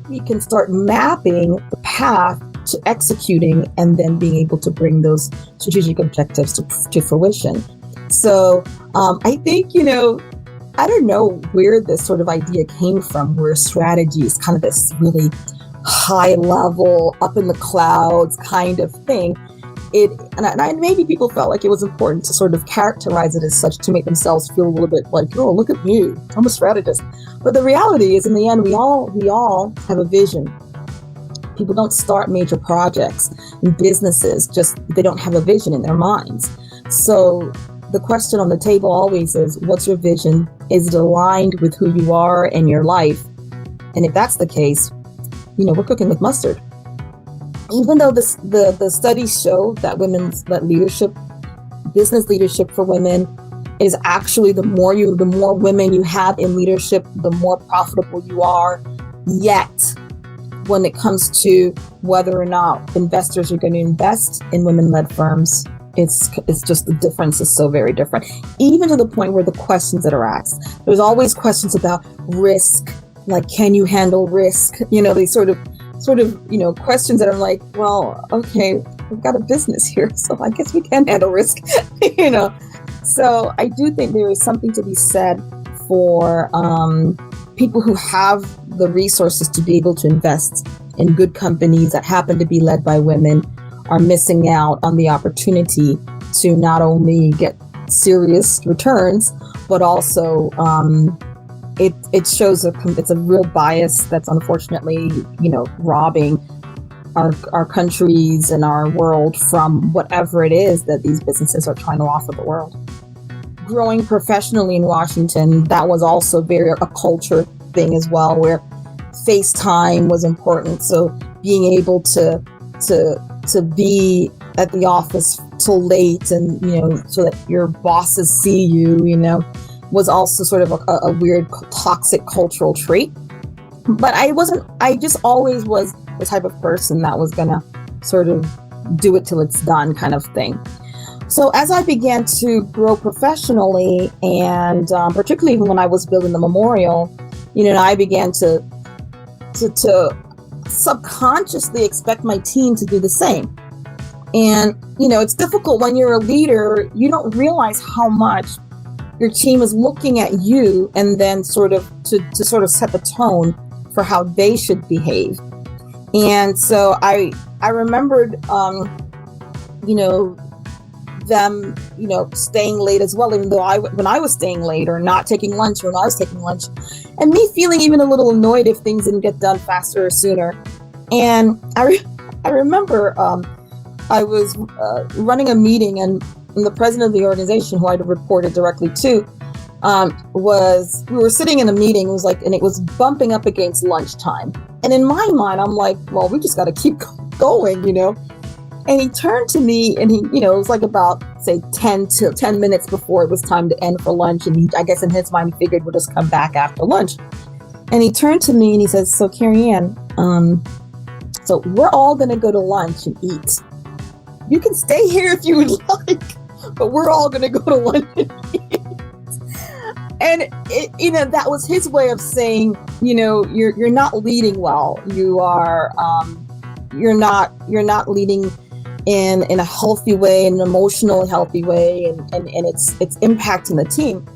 we can start mapping the path to executing and then being able to bring those strategic objectives to fruition. So I think, I don't know where this sort of idea came from, where strategy is kind of this really high level, up in the clouds kind of thing. And maybe people felt like it was important to sort of characterize it as such to make themselves feel a little bit like, oh, look at me, I'm a strategist. But the reality is, in the end, we all have a vision. People don't start major projects and businesses, just they don't have a vision in their minds. So the question on the table always is, what's your vision? Is it aligned with who you are and your life? And if that's the case, we're cooking with mustard. Even though the studies show that business leadership for women is actually the more women you have in leadership, the more profitable you are. Yet, when it comes to whether or not investors are going to invest in women-led firms, it's just the difference is so very different. Even to the point where the questions that are asked, there's always questions about risk, like can you handle risk? These sort of questions that are like, well, okay, we've got a business here, so I guess we can handle risk. So I do think there is something to be said for people who have the resources to be able to invest in good companies that happen to be led by women are missing out on the opportunity to not only get serious returns, but also it shows it's a real bias that's unfortunately, robbing our countries and our world from whatever it is that these businesses are trying to offer the world. Growing professionally in Washington, that was also very a culture thing as well, where FaceTime was important. So being able to be at the office till late and, so that your bosses see you, was also sort of a weird toxic cultural trait. But I just always was the type of person that was gonna sort of do it till it's done kind of thing. So as I began to grow professionally, and particularly when I was building the memorial, I began to subconsciously expect my team to do the same. And, it's difficult when you're a leader, you don't realize how much your team is looking at you and then sort of to sort of set the tone for how they should behave. And so I remembered, them, staying late as well, even though when I was staying late or not taking lunch when I was taking lunch, and me feeling even a little annoyed if things didn't get done faster or sooner. And I remember I was running a meeting, and the president of the organization, who I reported directly to, we were sitting in a meeting, and it was bumping up against lunchtime. And in my mind, I'm like, well, we just got to keep going, And he turned to me, and it was like about, say, 10 minutes before it was time to end for lunch. And I guess in his mind, he figured we'll just come back after lunch. And he turned to me and he says, so Kerry-Ann, so we're all going to go to lunch and eat. You can stay here if you would like, but we're all going to go to lunch and eat. And that was his way of saying, you're not leading well. You are, you're not leading in a healthy way, an emotionally healthy way, and it's impacting the team.